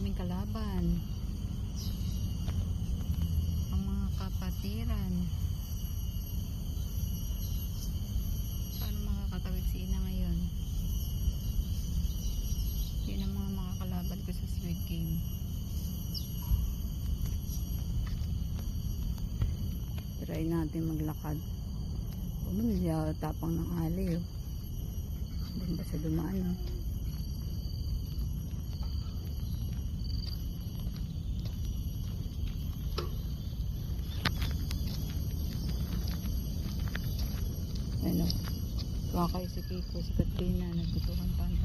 naming kalaban. Ang mga kapatiran. Paano makakatawid si Ina ngayon? Yun ang mga makakalaban ko sa Squid Game. Try natin maglakad. Tapang ng ali, oh. Doon ba sa dumaan, oh? Ano? Tuwa kayo si Kiko, si Katrina, nagtutukan pa ang